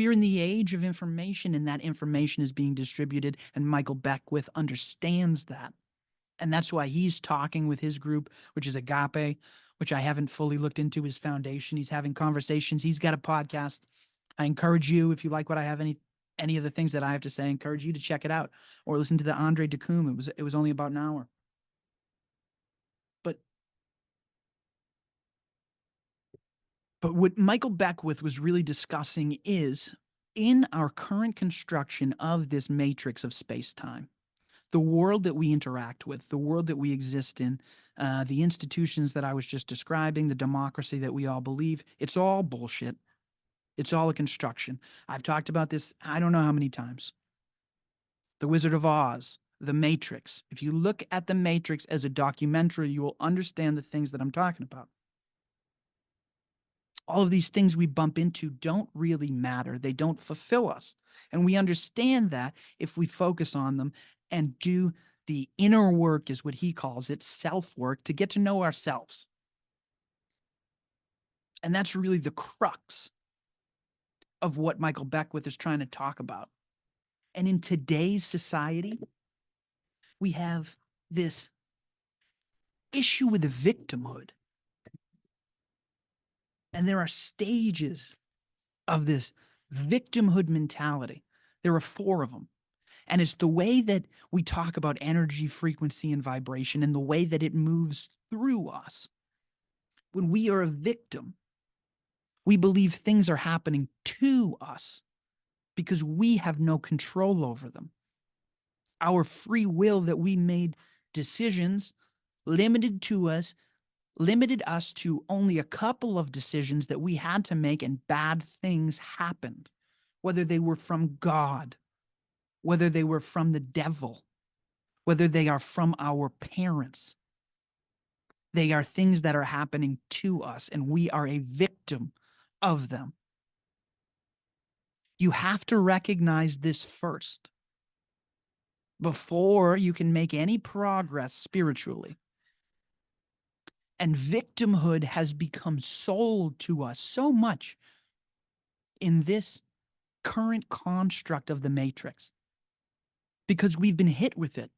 We are in the age of information, and that information is being distributed, and Michael Beckwith understands that. And that's why he's talking with his group, which is Agape, which I haven't fully looked into his foundation. He's having conversations. He's got a podcast. I encourage you, if you like what I have, any of the things that I have to say, I encourage you to check it out or listen to the Andre Decum. It was only about an hour. But what Michael Beckwith was really discussing is, in our current construction of this matrix of space-time, the world that we interact with, the world that we exist in, the institutions that I was just describing, the democracy that we all believe, it's all bullshit. It's all a construction. I've talked about this I don't know how many times. The Wizard of Oz, The Matrix. If you look at The Matrix as a documentary, you will understand the things that I'm talking about. All of these things we bump into don't really matter. They don't fulfill us. And we understand that if we focus on them and do the inner work, is what he calls it, self-work, to get to know ourselves. And that's really the crux of what Michael Beckwith is trying to talk about. And in today's society, we have this issue with the victimhood. And there are stages of this victimhood mentality. There are 4 of them. And it's the way that we talk about energy, frequency, and vibration, and the way that it moves through us. When we are a victim, we believe things are happening to us because we have no control over them. Our free will that we made decisions limited us to only a couple of decisions that we had to make, and bad things happened, whether they were from God, whether they were from the devil, whether they are from our parents. They are things that are happening to us, and we are a victim of them. You have to recognize this first before you can make any progress spiritually. And victimhood has become sold to us so much in this current construct of the matrix because we've been hit with it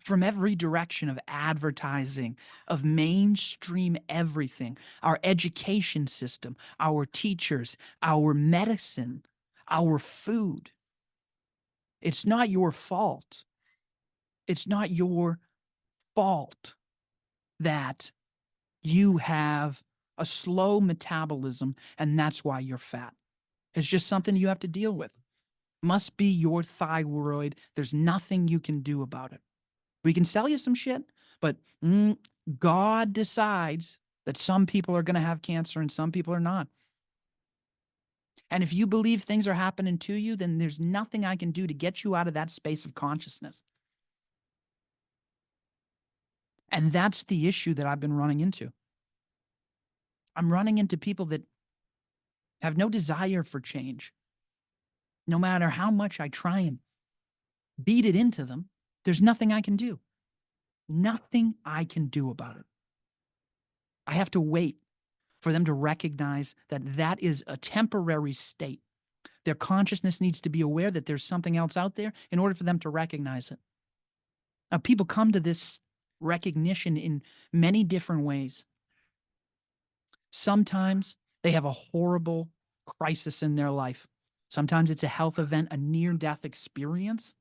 from every direction of advertising, of mainstream everything, our education system, our teachers, our medicine, our food. It's not your fault. It's not your fault that you have a slow metabolism and that's why you're fat. It's just something you have to deal with. Must be your thyroid. There's nothing you can do about it. We can sell you some shit, but God decides that some people are going to have cancer and some people are not. And if you believe things are happening to you, then there's nothing I can do to get you out of that space of consciousness. And that's the issue that I've been running into. I'm running into people that have no desire for change. No matter how much I try and beat it into them, there's nothing I can do. Nothing I can do about it. I have to wait for them to recognize that that is a temporary state. Their consciousness needs to be aware that there's something else out there in order for them to recognize it. Now, people come to this recognition in many different ways. Sometimes they have a horrible crisis in their life. Sometimes it's a health event, a near-death experience.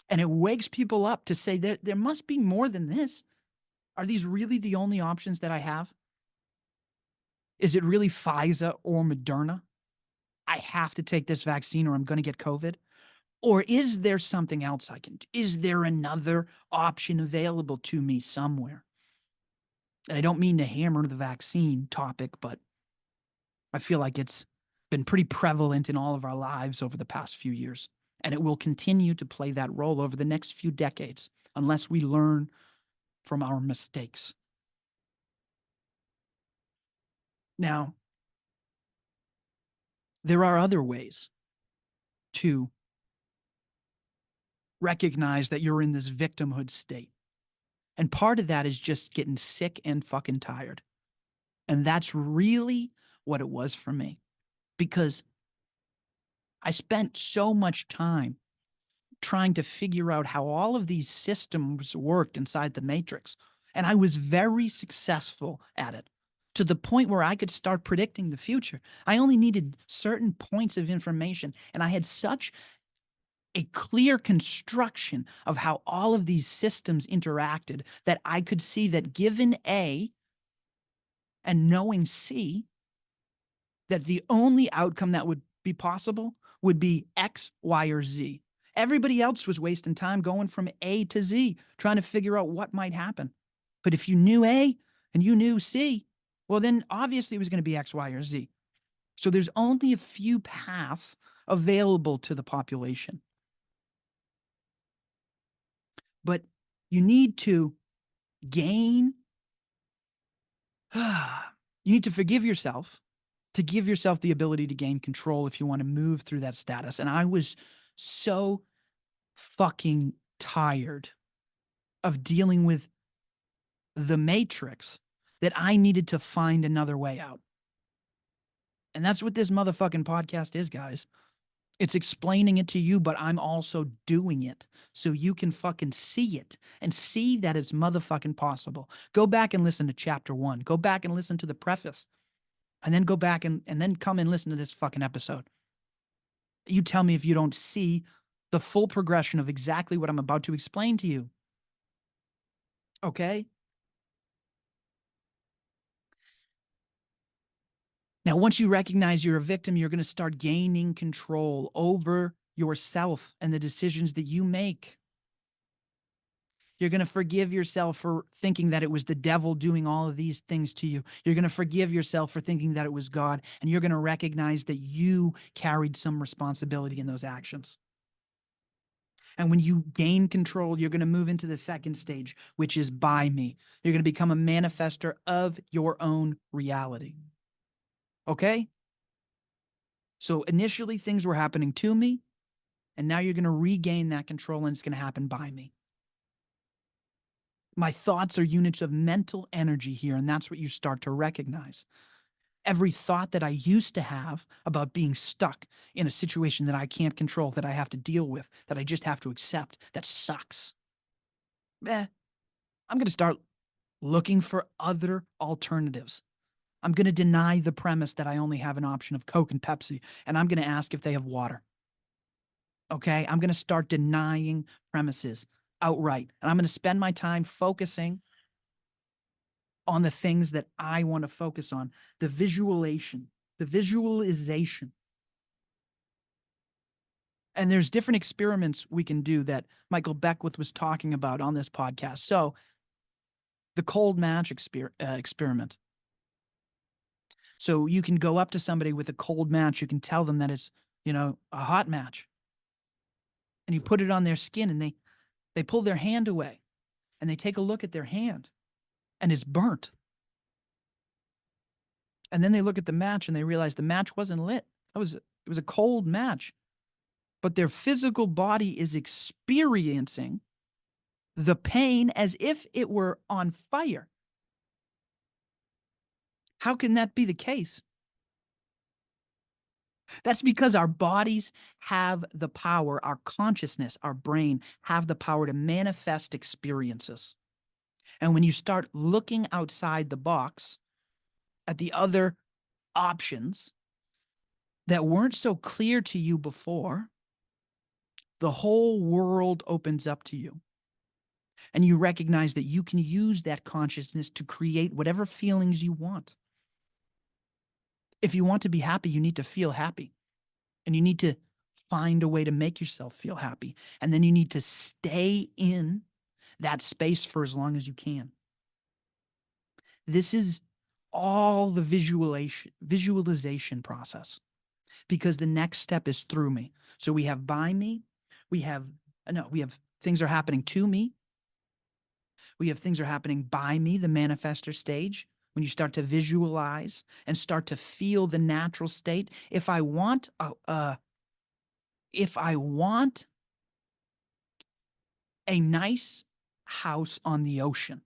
And it wakes people up to say, there must be more than this. Are these really the only options that I have? Is it really Pfizer or Moderna? I have to take this vaccine or I'm going to get COVID? Or is there something else I can do? Is there another option available to me somewhere? And I don't mean to hammer the vaccine topic, but I feel like it's been pretty prevalent in all of our lives over the past few years. And it will continue to play that role over the next few decades unless we learn from our mistakes. Now, there are other ways to recognize that you're in this victimhood state. And part of that is just getting sick and fucking tired. And that's really what it was for me. Because I spent so much time trying to figure out how all of these systems worked inside the matrix. And I was very successful at it, to the point where I could start predicting the future. I only needed certain points of information, and I had such a clear construction of how all of these systems interacted that I could see that given A and knowing C, that the only outcome that would be possible would be X, Y, or Z. Everybody else was wasting time going from A to Z, trying to figure out what might happen. But if you knew A and you knew C, well, then obviously it was going to be X, Y, or Z. So there's only a few paths available to the population. But you need to gain, you need to forgive yourself, to give yourself the ability to gain control if you want to move through that status. And I was so fucking tired of dealing with the matrix that I needed to find another way out. And that's what this motherfucking podcast is, guys. It's explaining it to you, but I'm also doing it so you can fucking see it and see that it's motherfucking possible. Go back and listen to chapter 1. Go back and listen to the preface. And then go back and then come and listen to this fucking episode. You tell me if you don't see the full progression of exactly what I'm about to explain to you. Okay? Now, once you recognize you're a victim, you're going to start gaining control over yourself and the decisions that you make. You're going to forgive yourself for thinking that it was the devil doing all of these things to you. You're going to forgive yourself for thinking that it was God, and you're going to recognize that you carried some responsibility in those actions. And when you gain control, you're going to move into the second stage, which is by me. You're going to become a manifester of your own reality. Okay? So initially things were happening to me, and now you're going to regain that control, and it's going to happen by me. My thoughts are units of mental energy here, and that's what you start to recognize. Every thought that I used to have about being stuck in a situation that I can't control, that I have to deal with, that I just have to accept, that sucks. I'm going to start looking for other alternatives. I'm going to deny the premise that I only have an option of Coke and Pepsi, and I'm going to ask if they have water. Okay? I'm going to start denying premises outright, and I'm going to spend my time focusing on the things that I want to focus on, the visualization. And there's different experiments we can do that Michael Beckwith was talking about on this podcast. So the cold match experiment. So you can go up to somebody with a cold match. You can tell them that it's, a hot match. And you put it on their skin, and they pull their hand away, and they take a look at their hand, and it's burnt. And then they look at the match, and they realize the match wasn't lit. It was a cold match. But their physical body is experiencing the pain as if it were on fire. How can that be the case? That's because our bodies have the power, our consciousness, our brain have the power to manifest experiences. And when you start looking outside the box at the other options that weren't so clear to you before, the whole world opens up to you. And you recognize that you can use that consciousness to create whatever feelings you want. If you want to be happy, you need to feel happy. And you need to find a way to make yourself feel happy. And then you need to stay in that space for as long as you can. This is all the visualization process, because the next step is through me. So we have by me, we have things are happening to me. We have things are happening by me, the manifester stage. When you start to visualize and start to feel the natural state. If I want a nice house on the ocean,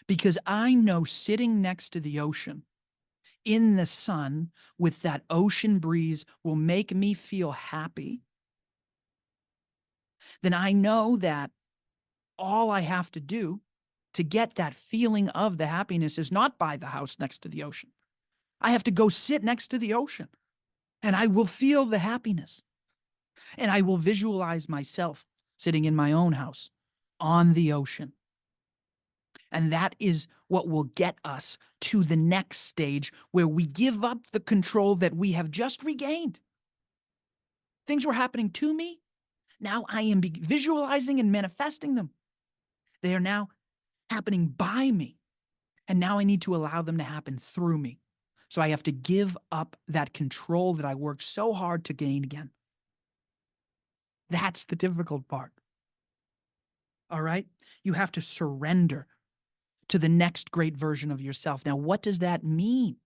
because I know sitting next to the ocean in the sun with that ocean breeze will make me feel happy, then I know that all I have to do to get that feeling of the happiness is not buy the house next to the ocean. I have to go sit next to the ocean and I will feel the happiness. And I will visualize myself sitting in my own house on the ocean. And that is what will get us to the next stage where we give up the control that we have just regained. Things were happening to me. Now I am visualizing and manifesting them. They are now happening by me. And now I need to allow them to happen through me. So I have to give up that control that I worked so hard to gain again. That's the difficult part. All right? You have to surrender to the next great version of yourself. Now, what does that mean?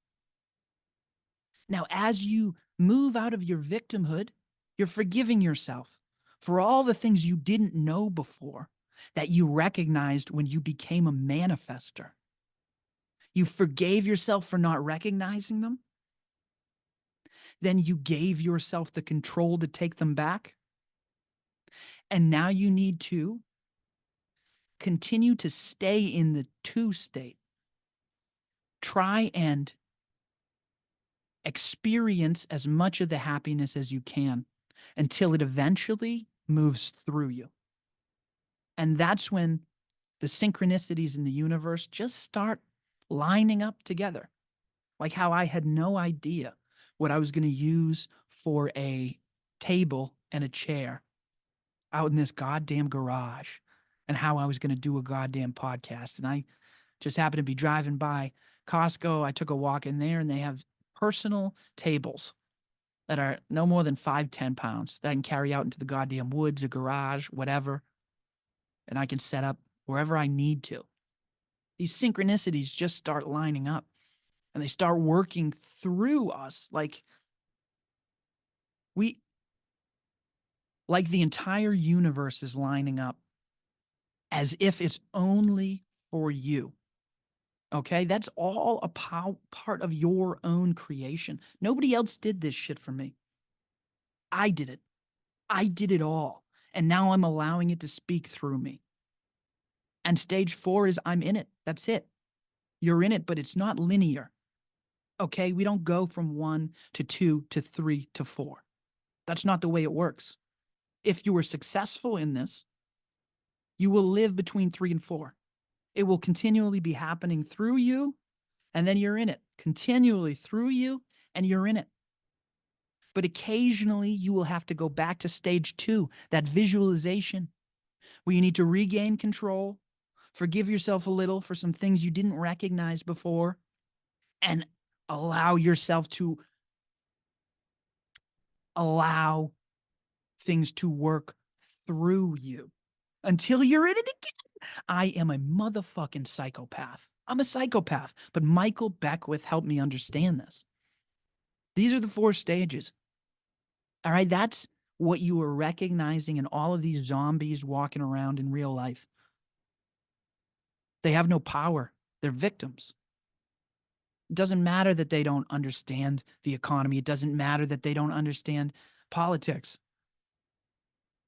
Now, as you move out of your victimhood, you're forgiving yourself for all the things you didn't know before that you recognized when you became a manifester. You forgave yourself for not recognizing them. Then you gave yourself the control to take them back. And now you need to continue to stay in the two state. Try and experience as much of the happiness as you can until it eventually moves through you. And that's when the synchronicities in the universe just start lining up together. Like how I had no idea what I was going to use for a table and a chair out in this goddamn garage and how I was going to do a goddamn podcast. And I just happened to be driving by Costco. I took a walk in there and they have personal tables that are no more than 5-10 pounds that I can carry out into the goddamn woods, a garage, whatever. And I can set up wherever I need to. These synchronicities just start lining up and they start working through us like the entire universe is lining up as if it's only for you. Okay, that's all a part of your own creation. Nobody else did this shit for me. I did it. I did it all. And now I'm allowing it to speak through me. And stage 4 is I'm in it. That's it. You're in it, but it's not linear. Okay, we don't go from 1 to 2 to 3 to 4. That's not the way it works. If you were successful in this, you will live between 3 and 4. It will continually be happening through you, and then you're in it. Continually through you, and you're in it. But occasionally, you will have to go back to stage 2, that visualization, where you need to regain control, forgive yourself a little for some things you didn't recognize before, and allow yourself to allow things to work through you until you're in it again. I am a motherfucking psychopath. I'm a psychopath, but Michael Beckwith helped me understand this. These are the 4 stages. All right, that's what you are recognizing in all of these zombies walking around in real life. They have no power. They're victims. It doesn't matter that they don't understand the economy. It doesn't matter that they don't understand politics.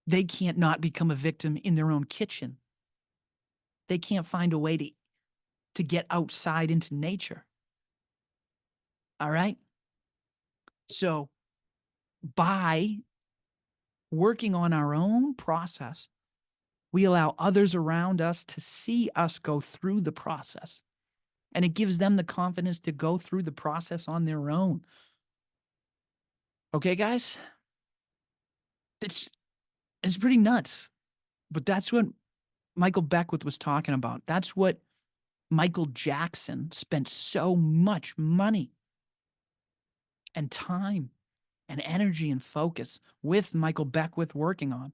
They can't not become a victim in their own kitchen. They can't find a way to get outside into nature. All right? So by working on our own process, we allow others around us to see us go through the process. And it gives them the confidence to go through the process on their own. Okay, guys? It's pretty nuts. But that's what Michael Beckwith was talking about. That's what Michael Jackson spent so much money and time and energy and focus with Michael Beckwith working on.